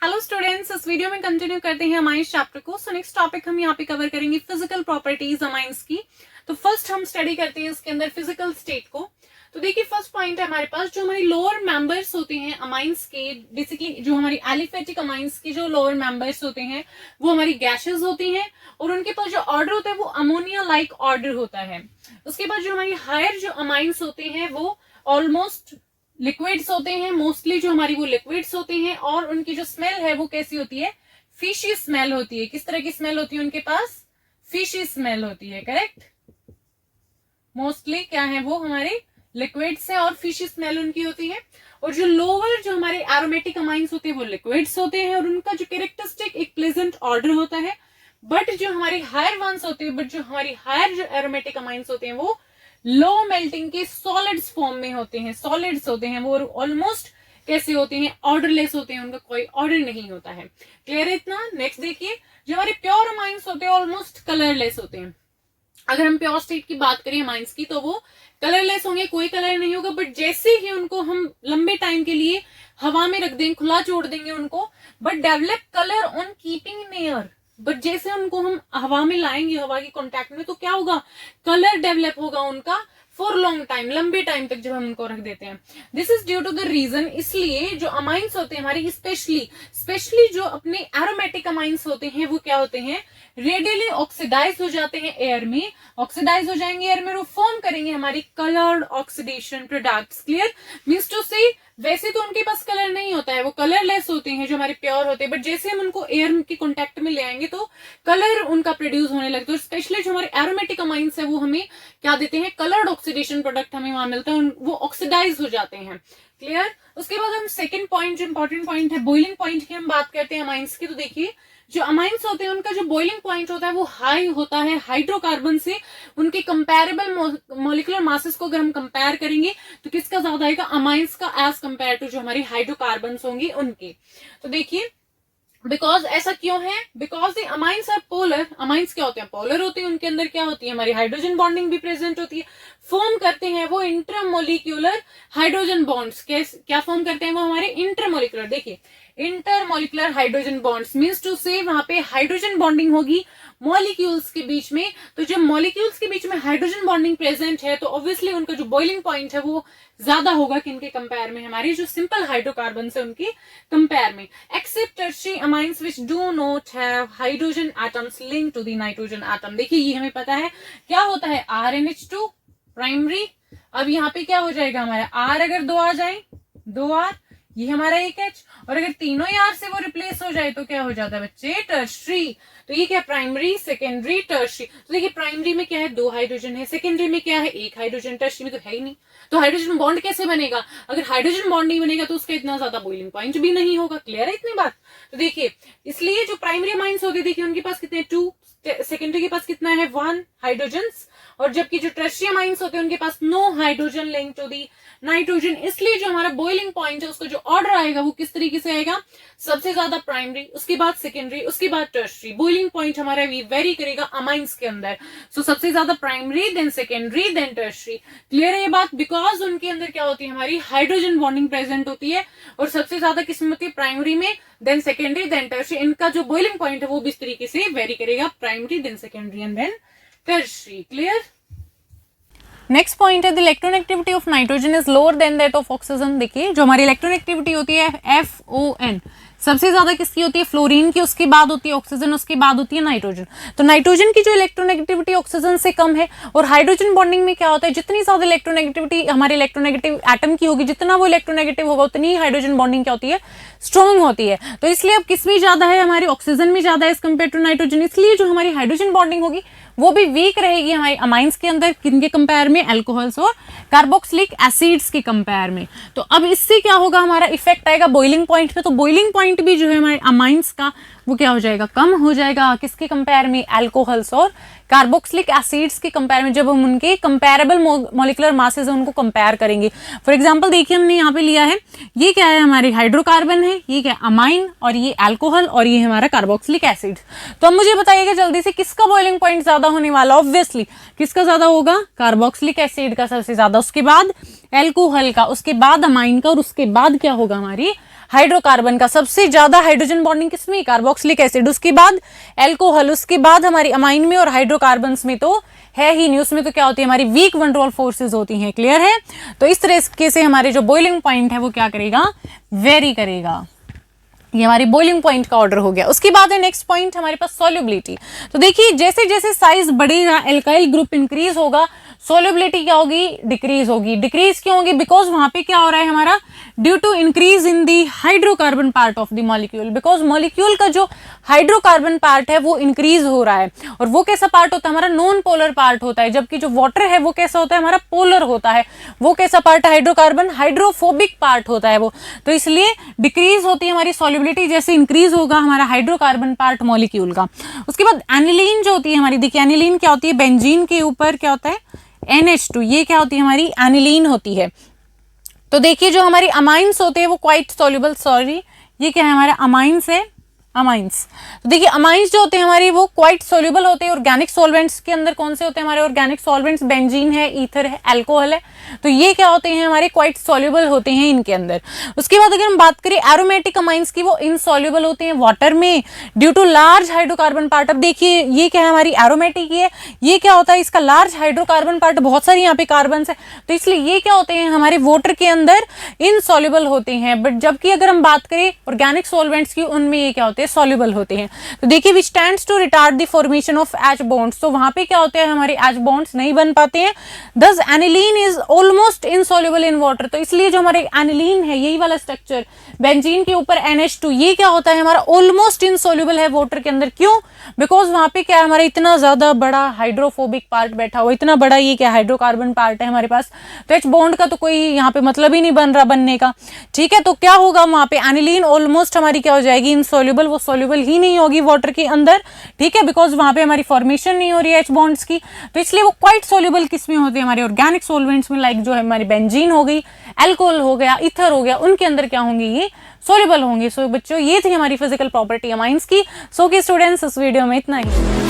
Hello students, इस video में continue करते हैं अमाइंस चैप्टर को। सो नेक्स्ट टॉपिक हम यहाँ पे कवर करेंगे फिजिकल प्रॉपर्टीज अमाइंस की। तो फर्स्ट हम स्टडी करते हैं इसके अंदर फिजिकल स्टेट को। तो देखिए फर्स्ट पॉइंट है हमारे पास, जो हमारी लोअर मेंबर्स होते हैं अमाइंस के, बेसिकली जो हमारी एलिफेटिक अमाइंस के जो लोअर मेंबर्स होते हैं वो हमारी गैसेस होती हैं और उनके पास जो ऑर्डर होता है वो अमोनिया लाइक ऑर्डर होता है। उसके बाद जो हमारी हायर जो अमाइंस होते हैं वो ऑलमोस्ट लिक्विड्स होते हैं, मोस्टली जो हमारी वो लिक्विड्स होते हैं और उनकी जो स्मेल है वो कैसी होती है, फिशी स्मेल होती है। किस तरह की स्मेल होती है उनके पास? फिशी स्मेल होती है, करेक्ट। मोस्टली क्या है वो हमारे लिक्विड्स है और फिशी स्मेल उनकी होती है। और जो लोअर जो हमारे एरोमेटिक अमाइंस होते हैं वो लिक्विड्स होते हैं और उनका जो कैरेक्टरिस्टिक एक प्लेजेंट ऑर्डर होता है। बट जो हमारी हायर वंस होती है, बट जो हमारी हायर जो एरोमेटिक अमाइंस होते हैं वो लो मेल्टिंग के सॉलिड्स फॉर्म में होते हैं, सॉलिड्स होते हैं वो, ऑलमोस्ट कैसे होते हैं, ऑर्डरलेस होते हैं, उनका कोई ऑर्डर नहीं होता है। क्लियर है इतना? नेक्स्ट देखिए, जो हमारे प्योर अमाइंस होते हैं ऑलमोस्ट कलरलेस होते हैं। अगर हम प्योर स्टेट की बात करें अमाइंस की तो वो कलरलेस होंगे, कोई कलर नहीं होगा। बट जैसे ही उनको हम लंबे टाइम के लिए हवा में रख देंगे, खुला छोड़ देंगे उनको, but develop colour on keeping in air. But जैसे उनको हम हवा में लाएंगे, हवा के कांटेक्ट में, तो क्या होगा, कलर डेवलप होगा उनका फॉर लॉन्ग टाइम, लंबे टाइम तक जब हम उनको रख देते हैं। This is due to the reason, इसलिए जो अमाइंस होते हैं हमारी, स्पेशली जो अपने एरोमेटिक अमाइंस होते हैं वो क्या होते हैं, रेडियली ऑक्सीडाइज हो जाते हैं एयर में, ऑक्सीडाइज हो जाएंगे एयर में, वो फॉर्म करेंगे हमारी coloured oxidation products. Clear? Means to say वैसे तो उनके पास कलर नहीं होता है, वो कलरलेस होते हैं जो हमारे प्योर होते हैं, बट जैसे हम उनको एयर के कॉन्टेक्ट में ले आएंगे तो कलर उनका प्रोड्यूस होने लगता है। स्पेशली जो हमारे एरोमेटिक अमाइंस है वो हमें क्या देते हैं, कलर्ड ऑक्सीडेशन प्रोडक्ट हमें वहां मिलता है, वो ऑक्सीडाइज हो जाते हैं। क्लियर? उसके बाद हम सेकंड पॉइंट, जो इंपॉर्टेंट पॉइंट है, बॉइलिंग पॉइंट की हम बात करते हैं अमाइंस की। तो देखिए जो अमाइंस होते हैं उनका जो बॉइलिंग पॉइंट होता है वो हाई होता है हाइड्रोकार्बन से। उनके कंपेरेबल मॉलिक्यूलर मासेस को अगर हम कंपेयर करेंगे तो किसका ज्यादा आएगा, अमाइंस का, एज कंपेयर टू जो हमारी हाइड्रोकार्बन होंगे उनके। तो देखिए बिकॉज ऐसा क्यों है, because the amines are polar. Amines क्या होते हैं, पोलर होते हैं, उनके अंदर क्या होती है, हमारी हाइड्रोजन बॉन्डिंग भी प्रेजेंट होती है। फॉर्म करते हैं वो इंटरमोलिक्यूलर हाइड्रोजन बॉन्ड्स। क्या फॉर्म करते हैं वो, हमारे इंटरमोलिकुलर। देखिए intermolecular hydrogen bonds means to say वहां पे हाइड्रोजन बॉन्डिंग होगी मॉलिक्यूल्स के बीच में। तो जब मॉलिक्यूल्स के बीच में हाइड्रोजन बॉन्डिंग प्रेजेंट है तो ऑब्वियसली उनका जो बॉइलिंग पॉइंट है वो ज्यादा होगा किनके कंपेयर में, हमारी जो सिंपल हाइड्रोकार्बन है उनके कंपेयर में। Except tertiary amines which do not have hydrogen atoms linked to the nitrogen atom. देखिए ये हमें पता है क्या होता है, RnH2 प्राइमरी। अब यहाँ पे क्या हो जाएगा हमारा, R अगर 2 आ जाए, 2R, ये हमारा एक H, और अगर तीनों यार से वो रिप्लेस हो जाए तो क्या हो जाता है बच्चे, टर्शरी। तो ये क्या, प्राइमरी, सेकेंडरी, टर्शरी। तो देखिए प्राइमरी में क्या है, 2 हाइड्रोजन है, सेकेंडरी में क्या है, 1 हाइड्रोजन, टर्शरी में तो है ही नहीं। तो हाइड्रोजन बॉन्ड कैसे बनेगा, अगर हाइड्रोजन बॉन्ड नहीं बनेगा तो उसका इतना ज्यादा बॉइलिंग पॉइंट भी नहीं होगा। क्लियर है इतनी बात? तो देखिए इसलिए जो प्राइमरी अमाइंस होते हैं, देखिए उनके पास कितने, 2, सेकेंडरी के पास कितना है, 1 हाइड्रोजन, और जबकि जो टर्शियरी अमाइंस होते हैं उनके पास no hydrogen link to the nitrogen. इसलिए जो हमारा बॉइलिंग पॉइंट है उसका जो ऑर्डर आएगा वो किस तरीके से आएगा, सबसे ज्यादा प्राइमरी, उसके बाद सेकेंडरी, उसके बाद टर्शियरी। बॉइलिंग पॉइंट हमारा वेरी करेगा अमाइंस के अंदर। सो सबसे ज्यादा primary, then secondary, then tertiary. Clear है ये बात? बिकॉज उनके अंदर क्या होती है, हमारी हाइड्रोजन बॉन्डिंग प्रेजेंट होती है और सबसे ज्यादा किस्म होती है प्राइमरी में, देन सेकेंडरी, देन टर्शियरी। इनका जो बॉइलिंग पॉइंट है वो भी इस तरीके से वेरी करेगा, primary, then secondary and then tertiary. Clear? Next point है the electronegativity of nitrogen is lower than that of oxygen. देखिए जो हमारी इलेक्ट्रोनेगेटिविटी होती है FON, सबसे ज्यादा किसकी होती है, फ्लोरीन की, उसके बाद होती है ऑक्सीजन, उसके बाद होती है नाइट्रोजन। तो नाइट्रोजन की जो इलेक्ट्रोनेगेटिविटी ऑक्सीजन से कम है, और हाइड्रोजन बॉन्डिंग में क्या होता है, जितनी ज्यादा इलेक्ट्रोनेगेटिविटी हमारे इलेक्ट्रोनेगेटिव एटम की होगी, जितना वो इलेक्ट्रोनेगेटिव होगा उतनी ही हाइड्रोजन बॉन्डिंग क्या होती है, स्ट्रॉन्ग होती है। तो इसलिए अब किस में ज्यादा है, हमारी ऑक्सीजन में ज्यादा है एज कम्पेयर टू नाइट्रोजन। इसलिए जो हमारी हाइड्रोजन बॉन्डिंग होगी वो भी वीक रहेगी हमारे अमाइंस के अंदर, किनके कंपेयर में, अल्कोहल्स और कार्बोक्सिलिक एसिड्स के कंपेयर में। तो अब इससे क्या होगा, हमारा इफेक्ट आएगा बॉइलिंग पॉइंट पे। तो बॉइलिंग पॉइंट भी जो है हमारे अमाइंस का वो क्या हो जाएगा, कम हो जाएगा, किसके कंपेयर में, अल्कोहल्स और कार्बोक्सिलिक एसिड्स के कंपेयर में, जब हम उनके कंपेरेबल मॉलिक्यूलर मासेस उनको कंपेयर करेंगे। फॉर एग्जांपल देखिए हमने यहाँ पे लिया है, ये क्या है, हमारी हाइड्रोकार्बन है, ये क्या अमाइन, और ये अल्कोहल, और ये हमारा कार्बोक्सिलिक एसिड। तो अब मुझे बताइएगा जल्दी से किसका बॉइलिंग पॉइंट ज्यादा होने वाला, ऑब्वियसली किसका ज्यादा होगा, कार्बोक्सिलिक एसिड का सबसे ज्यादा, उसके बाद अल्कोहल का, उसके बाद अमाइन का, और उसके बाद क्या होगा, हमारी हाइड्रोकार्बन का सबसे ज्यादा हाइड्रोजन बॉन्डिंग किसमें, कार्बोक्सिलिक एसिड, उसके बाद एल्कोहल, उसके बाद हमारी अमाइन में, और हाइड्रोकार्बन्स में तो है ही नहीं, उसमें तो क्या होती है हमारी वीक वन रोल फोर्सेज होती हैं। क्लियर है? तो इस तरीके से हमारे जो बॉइलिंग पॉइंट है वो क्या करेगा, वेरी करेगा। ये हमारी बॉइलिंग पॉइंट का ऑर्डर हो गया। उसके बाद है नेक्स्ट पॉइंट हमारे पास सॉल्युबिलिटी। तो देखिए जैसे जैसे साइज बढ़ेगा, एल्काइल ग्रुप इंक्रीज होगा, सॉल्युबिलिटी क्या होगी, डिक्रीज होगी। डिक्रीज क्यों होगी, बिकॉज वहां पे क्या हो रहा है हमारा, due to increase in the hydrocarbon part of the molecule, because molecule का जो हाइड्रोकार्बन पार्ट है वो इंक्रीज हो रहा है। और वो कैसा पार्ट होता है हमारा, नॉन पोलर पार्ट होता है, जबकि जो वाटर है वो कैसा होता है हमारा, पोलर होता है। वो कैसा पार्ट है, हाइड्रोकार्बन, हाइड्रोफोबिक पार्ट होता है वो। तो इसलिए डिक्रीज होती है हमारी सॉल्युबिलिटी जैसे इंक्रीज होगा हमारा हाइड्रोकार्बन पार्ट मॉलिक्यूल का। उसके बाद एनिलीन जो होती है हमारी, देखिए एनिलीन क्या होती है, बेंजीन के ऊपर क्या होता है NH2, ये क्या होती है हमारी एनिलीन होती है। तो देखिए जो हमारी अमाइंस होते हैं वो क्वाइट सॉल्युबल, सॉरी ये क्या है हमारा अमाइंस है, अमाइंस। तो देखिए अमाइंस जो होते हैं हमारे वो क्वाइट सॉल्युबल होते हैं। ऑर्गेनिक सॉल्वेंट्स के अंदर कौन से होते हैं हमारे ऑर्गेनिक सॉल्वेंट्स, बेंजीन है, ईथर है, अल्कोहल है। तो ये क्या होते हैं हमारे क्वाइट सॉल्युबल होते हैं इनके अंदर। उसके बाद अगर हम बात करें एरोमेटिक अमाइंस की, वो इनसॉल्युबल होते हैं वाटर में due to large hydrocarbon part. अब देखिए ये क्या है हमारी एरोमेटिक, ये क्या होता है, इसका लार्ज हाइड्रोकार्बन पार्ट, बहुत सारी यहाँ पे कार्बन है, तो इसलिए ये क्या होते हैं हमारे वाटर के अंदर इनसॉल्युबल होते हैं। बट जबकि अगर हम बात करें ऑर्गेनिक सॉल्वेंट्स की, उनमें ये क्या होते हैं, सॉल्युबल होते हैं। तो देखिए which tends to retard the formation of H bonds, तो वहां पे क्या होते हैं हमारे एच बॉन्ड्स नहीं बन पाते हैं। दस aniline is almost insoluble in water, तो इसलिए जो हमारे एनिलीन है यही वाला स्ट्रक्चर, बेंजीन के ऊपर NH2, ये क्या होता है हमारा ऑलमोस्ट इनसॉल्युबल है वाटर के अंदर। क्यों, बिकॉज वहां पे क्या है हमारा इतना ज्यादा बड़ा हाइड्रोफोबिक पार्ट बैठा हुआ, इतना बड़ा ये क्या हाइड्रोकार्बन पार्ट है हमारे पास, तो एच बॉन्ड का तो कोई यहाँ पे मतलब ही नहीं बन रहा बनने का। ठीक है, तो क्या होगा वहां पे एनिलीन ऑलमोस्ट हमारी क्या हो जाएगी, इनसॉल्युबल, वो सॉल्युबल ही नहीं होगी वाटर के अंदर। ठीक है, बिकॉज वहां पे हमारी फॉर्मेशन नहीं हो रही है एच बॉन्ड्स की, तो इसलिए वो क्वाइट सॉल्युबल किस में होते हैं हमारे ऑर्गेनिक सॉल्वेंट्स में, लाइक जो है हमारी बेंजीन हो गई, अल्कोहल हो गया, ईथर हो गया, उनके अंदर क्या होंगे, ये सॉल्युबल होंगे। सो बच्चों ये थी हमारी फिजिकल प्रॉपर्टी अमाइंस की। सो के स्टूडेंट्स इस वीडियो में इतना ही।